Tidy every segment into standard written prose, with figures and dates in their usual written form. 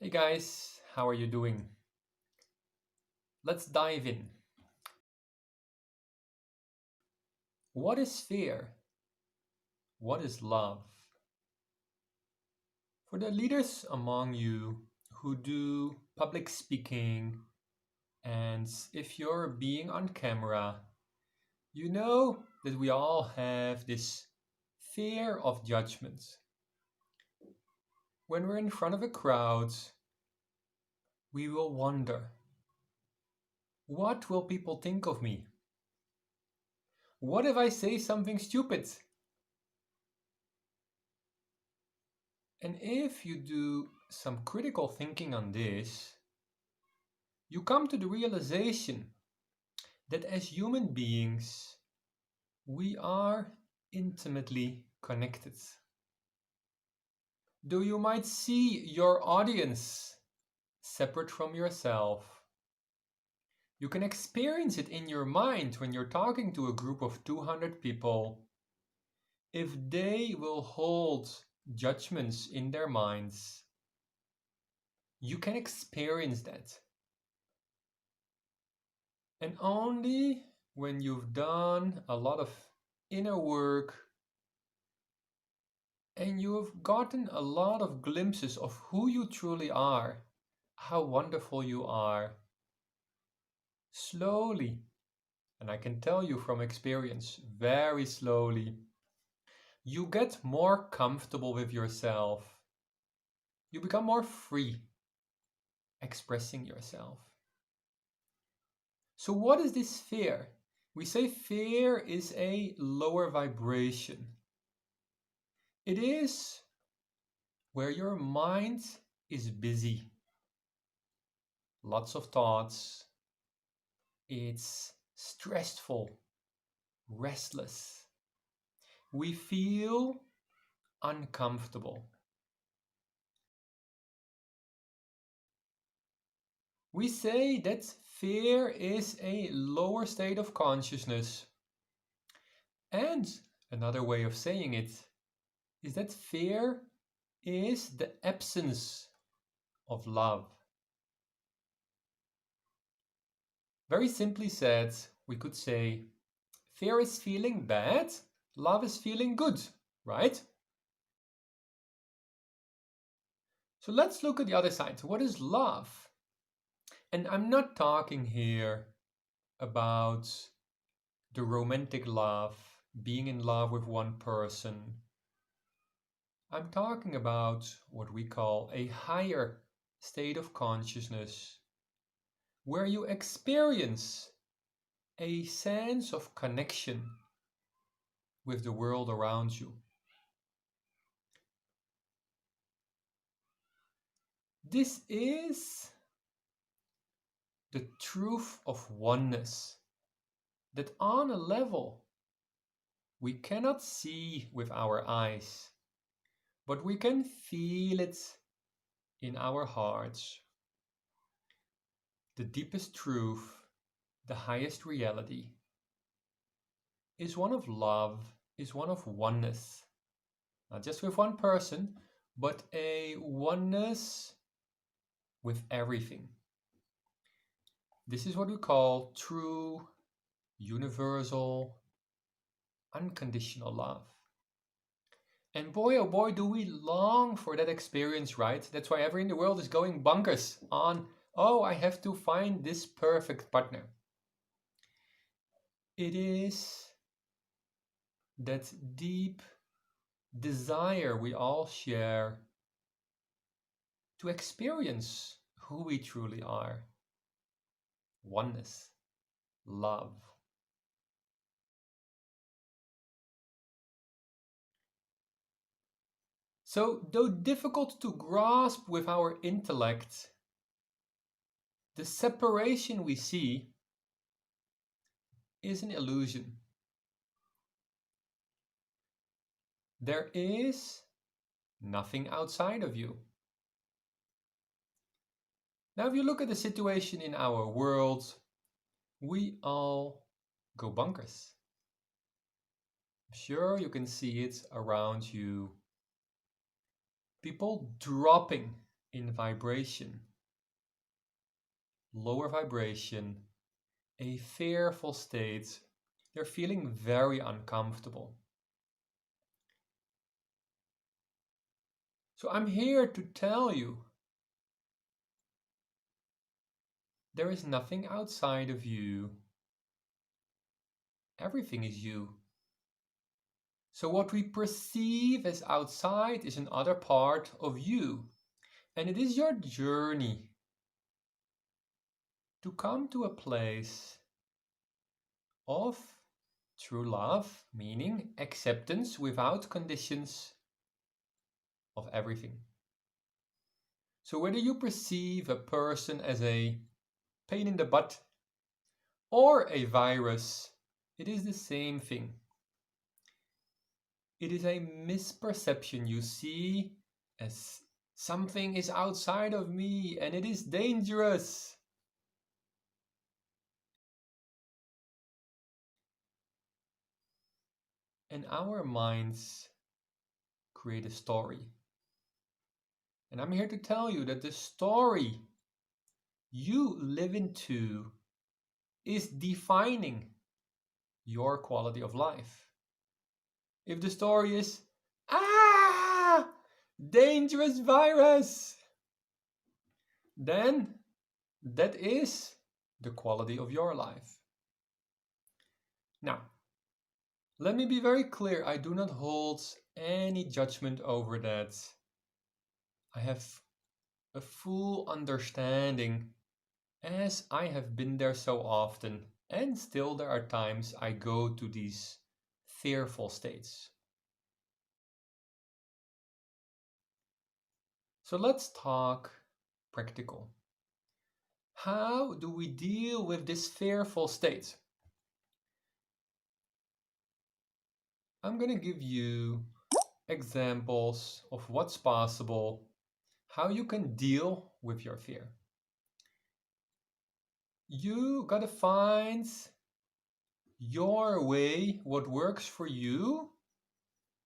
Hey guys, how are you doing? Let's dive in. What is fear? What is love? For the leaders among you who do public speaking, and if you're being on camera, you know that we all have this fear of judgment. When we're in front of a crowd, we will wonder, what will people think of me? What if I say something stupid? And if you do some critical thinking on this, you come to the realization that as human beings, we are intimately connected. Though you might see your audience separate from yourself, you can experience it in your mind when you're talking to a group of 200 people. If they will hold judgments in their minds, you can experience that. And only when you've done a lot of inner work and you've gotten a lot of glimpses of who you truly are, how wonderful you are, slowly, and I can tell you from experience, very slowly, you get more comfortable with yourself. You become more free expressing yourself. So what is this fear? We say fear is a lower vibration. It is where your mind is busy. Lots of thoughts. It's stressful, restless. We feel uncomfortable. We say that fear is a lower state of consciousness. And another way of saying it is that fear is the absence of love. Very simply said, we could say fear is feeling bad, love is feeling good, right? So let's look at the other side. What is love? And I'm not talking here about the romantic love, being in love with one person. I'm talking about what we call a higher state of consciousness, where you experience a sense of connection with the world around you. This is the truth of oneness that on a level we cannot see with our eyes, but we can feel it in our hearts. The deepest truth, the highest reality, is one of love, is one of oneness. Not just with one person, but a oneness with everything. This is what we call true, universal, unconditional love. And boy, oh boy, do we long for that experience, right? That's why everyone in the world is going bonkers on, oh, I have to find this perfect partner. It is that deep desire we all share to experience who we truly are. Oneness, love. So, though difficult to grasp with our intellect, the separation we see is an illusion. There is nothing outside of you. Now, if you look at the situation in our world, we all go bonkers. I'm sure you can see it around you. People dropping in vibration, lower vibration, a fearful state. They're feeling very uncomfortable. So I'm here to tell you there is nothing outside of you. Everything is you. So what we perceive as outside is another part of you. And it is your journey to come to a place of true love, meaning acceptance without conditions of everything. So whether you perceive a person as a pain in the butt or a virus, it is the same thing. It is a misperception you see as something is outside of me and it is dangerous. And our minds create a story. And I'm here to tell you that the story you live into is defining your quality of life. If the story is, ah, dangerous virus, then that is the quality of your life. Now, let me be very clear, I do not hold any judgment over that. I have a full understanding as I have been there so often, and still there are times I go to these fearful states. So let's talk practical. How do we deal with this fearful state? I'm going to give you examples of what's possible, how you can deal with your fear. You gotta find your way, what works for you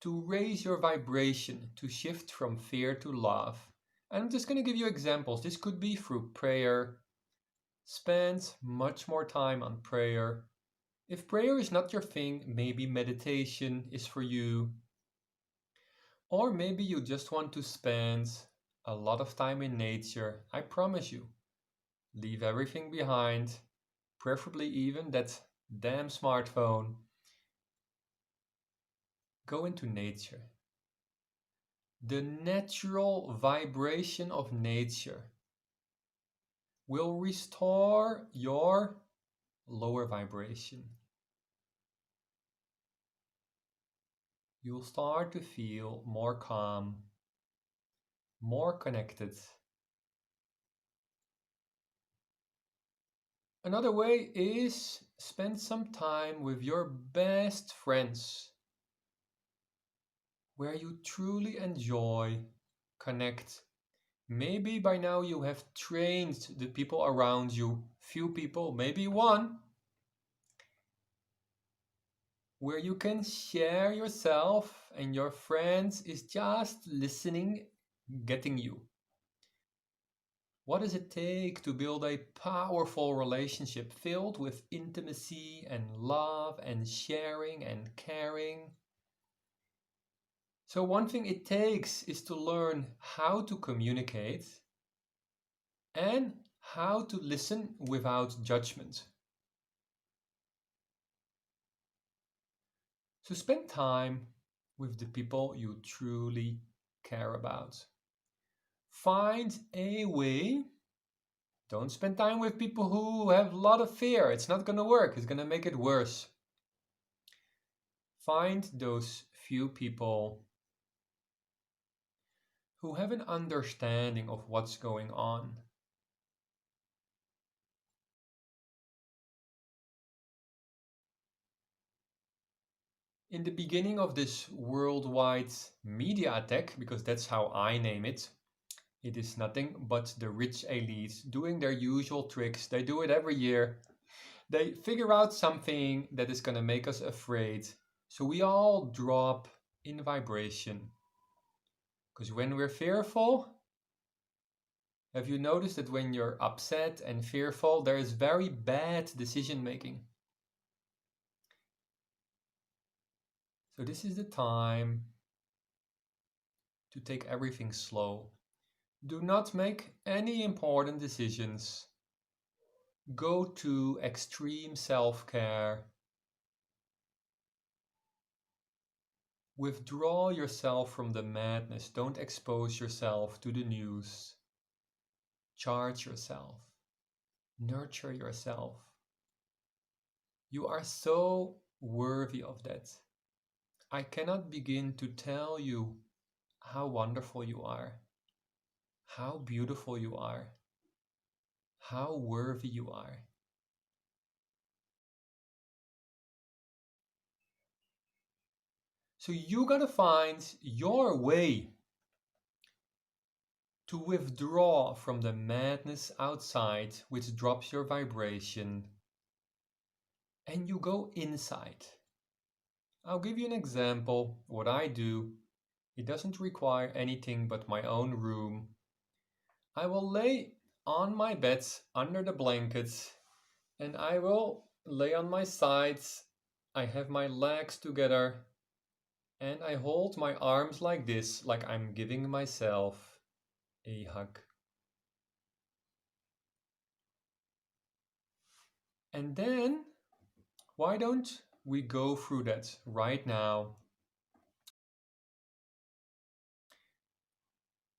to raise your vibration, to shift from fear to love. And I'm just going to give you examples. This could be through prayer. Spend much more time on prayer. If prayer is not your thing, maybe meditation is for you. Or maybe you just want to spend a lot of time in nature. I promise you, leave everything behind, preferably even that damn smartphone. Go into nature. The natural vibration of nature will restore your lower vibration. You'll start to feel more calm, more connected. Another way is spend some time with your best friends, where you truly enjoy, connect. Maybe by now you have trained the people around you, few people, maybe one, where you can share yourself and your friends is just listening, getting you. What does it take to build a powerful relationship filled with intimacy and love and sharing and caring? So one thing it takes is to learn how to communicate and how to listen without judgment. So spend time with the people you truly care about. Find a way. Don't spend time with people who have a lot of fear. It's not going to work. It's going to make it worse. Find those few people who have an understanding of what's going on. In the beginning of this worldwide media attack, because that's how I name it, it is nothing but the rich elite doing their usual tricks. They do it every year. They figure out something that is going to make us afraid. So we all drop in vibration. Because when we're fearful, Have you noticed that when you're upset and fearful, there is very bad decision making? So this is the time to take everything slow. Do not make any important decisions. Go to extreme self-care. Withdraw yourself from the madness. Don't expose yourself to the news. Charge yourself. Nurture yourself. You are so worthy of that. I cannot begin to tell you how wonderful you are, how beautiful you are, how worthy you are. So you gotta find your way to withdraw from the madness outside, which drops your vibration, and you go inside. I'll give you an example. What I do, it doesn't require anything but my own room. I will lay on my bed under the blankets and I will lay on my sides. I have my legs together and I hold my arms like this, like I'm giving myself a hug. And then, why don't we go through that right now?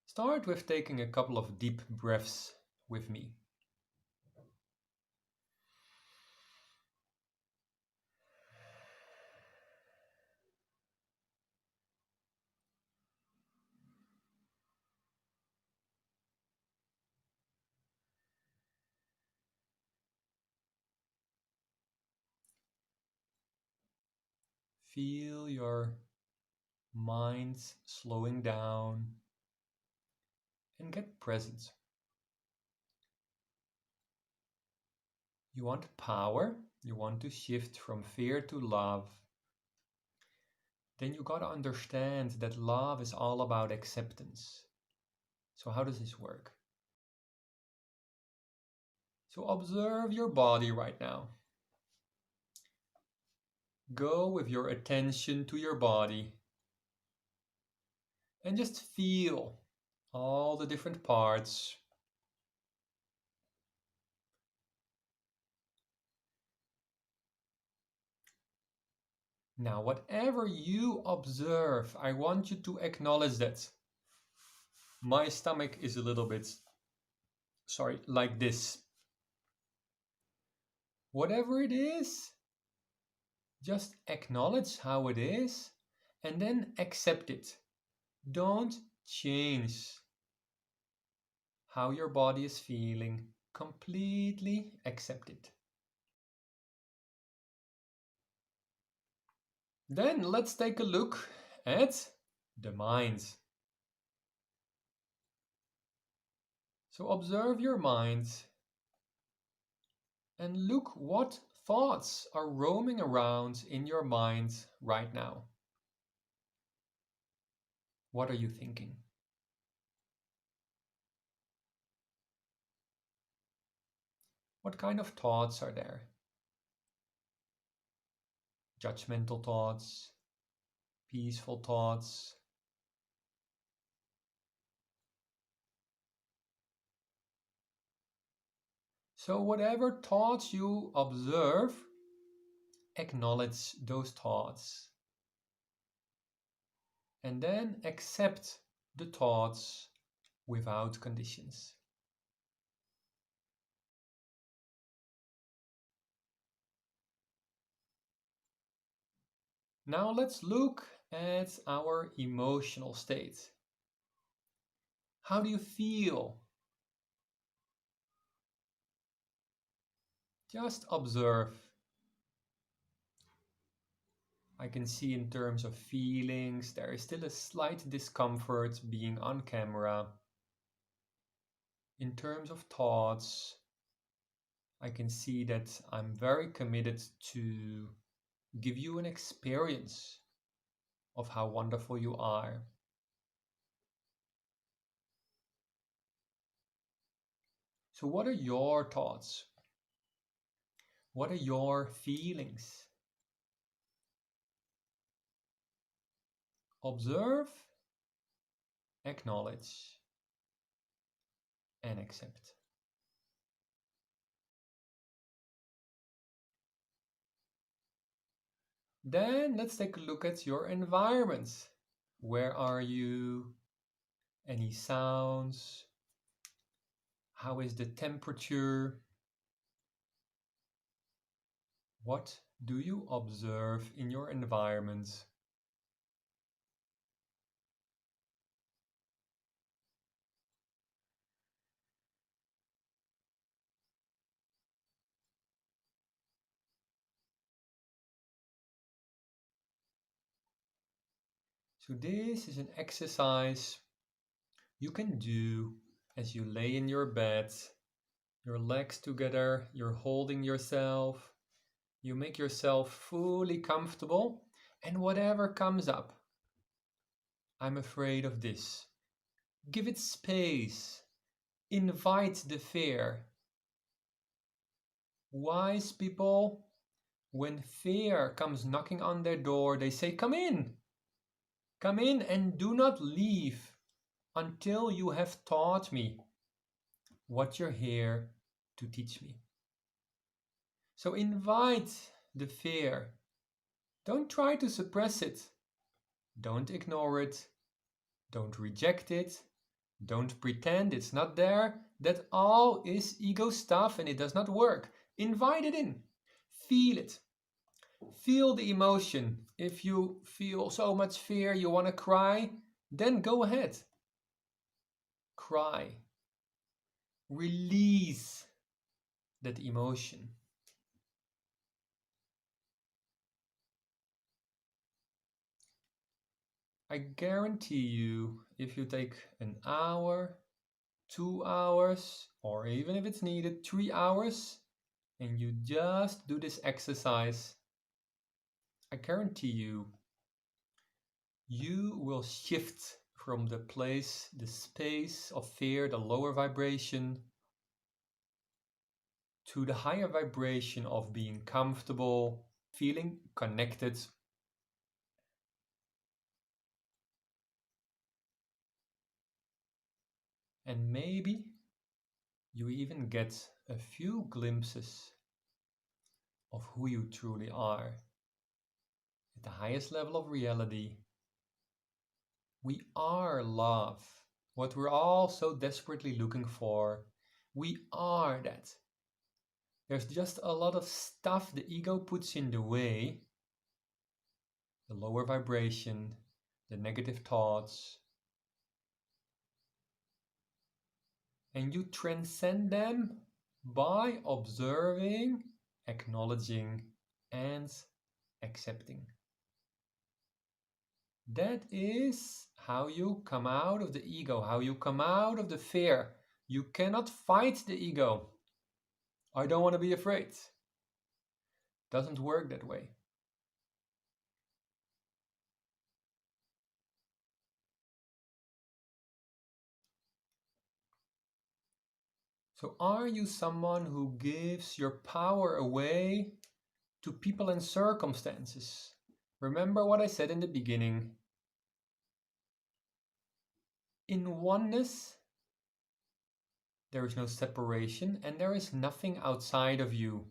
Start with taking a couple of deep breaths with me. Feel your mind slowing down and get present. You want power, you want to shift from fear to love. Then you gotta understand that love is all about acceptance. So how does this work? So observe your body right now. Go with your attention to your body and just feel all the different parts. Now, whatever you observe, I want you to acknowledge that. My stomach is a little bit, like this. Whatever it is, just acknowledge how it is and then accept it. Don't change how your body is feeling. Completely accept it. Then let's take a look at the mind. So observe your mind and look what thoughts are roaming around in your mind right now. What are you thinking? What kind of thoughts are there? Judgmental thoughts, peaceful thoughts. So whatever thoughts you observe, acknowledge those thoughts. And then accept the thoughts without conditions. Now let's look at our emotional state. How do you feel? Just observe. I can see in terms of feelings, there is still a slight discomfort being on camera. In terms of thoughts, I can see that I'm very committed to give you an experience of how wonderful you are. So what are your thoughts? What are your feelings? Observe, acknowledge, and accept. Then let's take a look at your environment. Where are you? Any sounds? How is the temperature? What do you observe in your environment? So this is an exercise you can do as you lay in your bed, your legs together, you're holding yourself, you make yourself fully comfortable, and whatever comes up, I'm afraid of this. Give it space. Invite the fear. Wise people, when fear comes knocking on their door, they say, come in. Come in and do not leave until you have taught me what you're here to teach me. So invite the fear. Don't try to suppress it. Don't ignore it. Don't reject it. Don't pretend it's not there. That all is ego stuff and it does not work. Invite it in. Feel it. Feel the emotion. If you feel so much fear you want to cry, then go ahead. Cry. Release that emotion. I guarantee you, if you take an hour, 2 hours, or even if it's needed, 3 hours, and you just do this exercise, I guarantee you, you will shift from the place, the space of fear, the lower vibration, to the higher vibration of being comfortable, feeling connected. And maybe you even get a few glimpses of who you truly are. At the highest level of reality, we are love. What we're all so desperately looking for, we are that. There's just a lot of stuff the ego puts in the way, the lower vibration, the negative thoughts, and you transcend them by observing, acknowledging, and accepting. That is how you come out of the ego, how you come out of the fear. You cannot fight the ego. I don't want to be afraid. Doesn't work that way. So are you someone who gives your power away to people and circumstances? Remember what I said in the beginning. In oneness, there is no separation and there is nothing outside of you.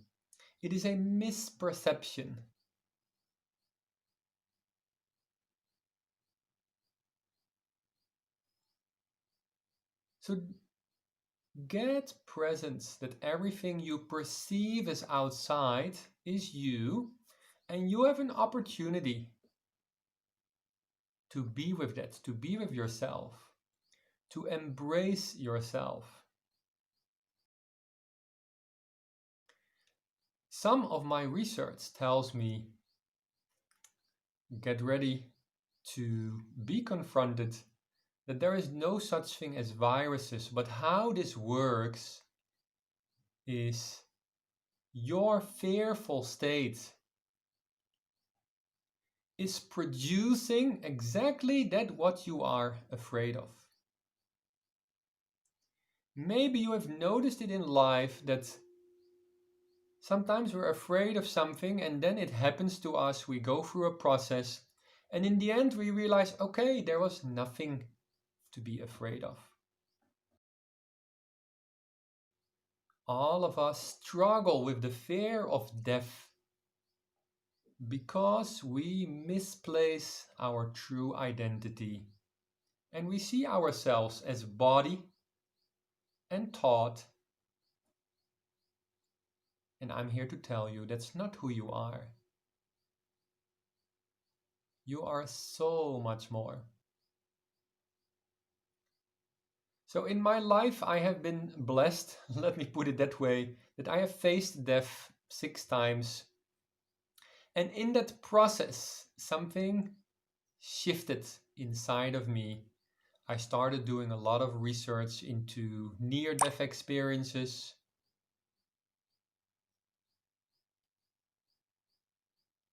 It is a misperception. So get presence that everything you perceive as outside is you, and you have an opportunity to be with that, to be with yourself, to embrace yourself. Some of my research tells me get ready to be confronted that there is no such thing as viruses, but how this works is your fearful state is producing exactly that what you are afraid of. Maybe you have noticed it in life that sometimes we're afraid of something and then it happens to us. We go through a process and in the end we realize, okay, there was nothing to be afraid of. All of us struggle with the fear of death because we misplace our true identity and we see ourselves as body and thought. And I'm here to tell you that's not who you are. You are so much more. So in my life, I have been blessed, let me put it that way, that I have faced death 6 times. And in that process, something shifted inside of me. I started doing a lot of research into near-death experiences.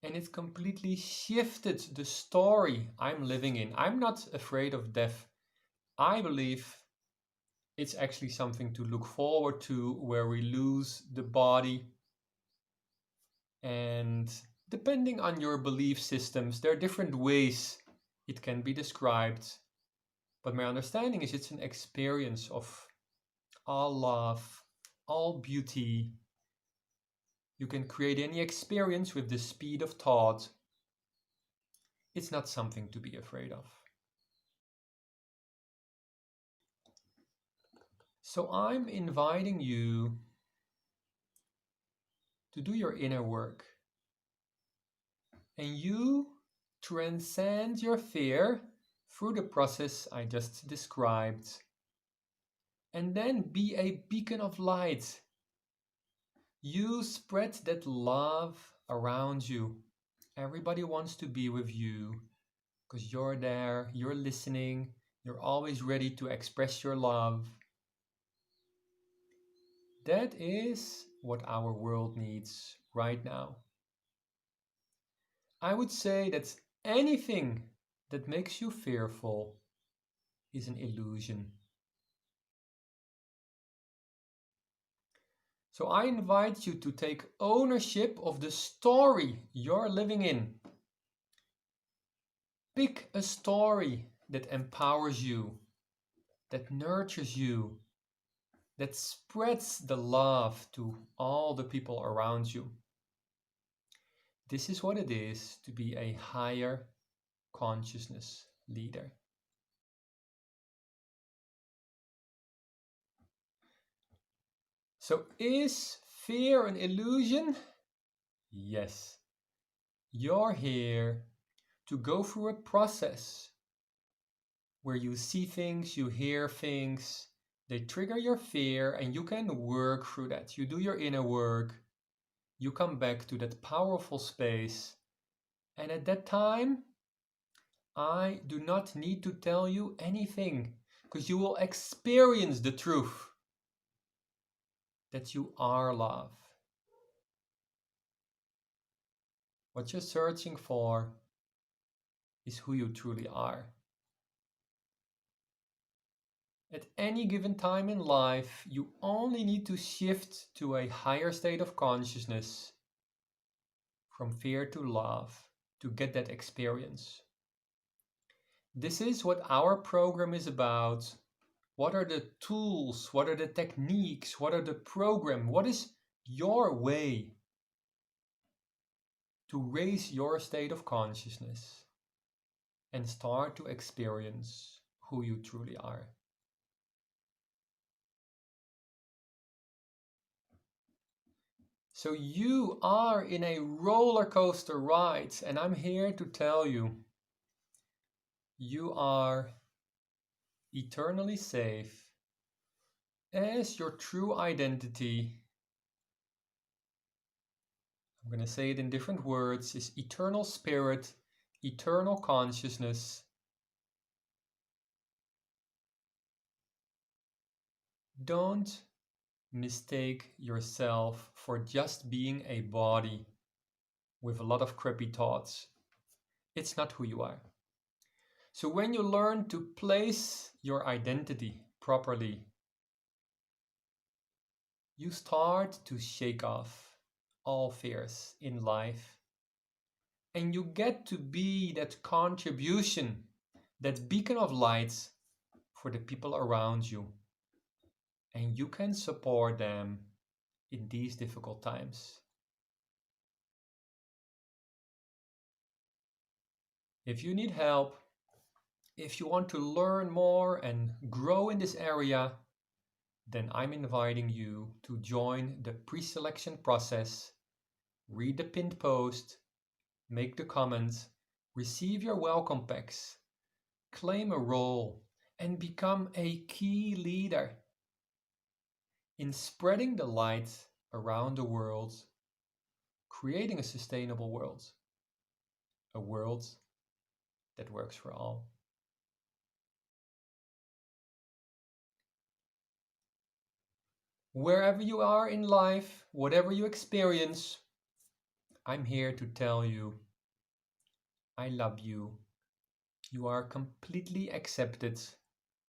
And it completely shifted the story I'm living in. I'm not afraid of death. I believe it's actually something to look forward to where we lose the body. And depending on your belief systems, there are different ways it can be described. But my understanding is it's an experience of all love, all beauty. You can create any experience with the speed of thought. It's not something to be afraid of. So I'm inviting you to do your inner work. And you transcend your fear through the process I just described. And then be a beacon of light. You spread that love around you. Everybody wants to be with you because you're there, you're listening, you're always ready to express your love. That is what our world needs right now. I would say that anything that makes you fearful is an illusion. So I invite you to take ownership of the story you're living in. Pick a story that empowers you, that nurtures you, that spreads the love to all the people around you. This is what it is to be a higher consciousness leader. So is fear an illusion? Yes. You're here to go through a process where you see things, you hear things, they trigger your fear, and you can work through that. You do your inner work, you come back to that powerful space, and at that time, I do not need to tell you anything because you will experience the truth that you are love. What you're searching for is who you truly are. At any given time in life, you only need to shift to a higher state of consciousness from fear to love to get that experience. This is what our program is about. What are the tools? What are the techniques? What are the program? What is your way to raise your state of consciousness and start to experience who you truly are? So you are in a roller coaster ride, and I'm here to tell you, you are eternally safe as your true identity. I'm going to say it in different words, is eternal spirit, eternal consciousness. Don't mistake yourself for just being a body with a lot of crappy thoughts. It's not who you are. So when you learn to place your identity properly, you start to shake off all fears in life, and you get to be that contribution, that beacon of light for the people around you, and you can support them in these difficult times. If you need help, if you want to learn more and grow in this area, then I'm inviting you to join the pre-selection process, read the pinned post, make the comments, receive your welcome packs, claim a role, and become a key leader in spreading the light around the world, creating a sustainable world, a world that works for all. Wherever you are in life, whatever you experience, I'm here to tell you I love you. You are completely accepted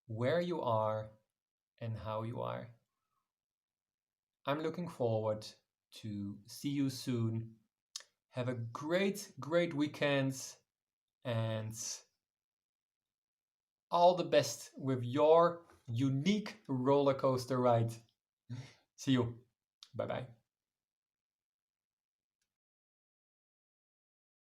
where you are and how you are. I'm looking forward to see you soon. Have a great, great weekend and all the best with your unique roller coaster ride. See you. Bye bye.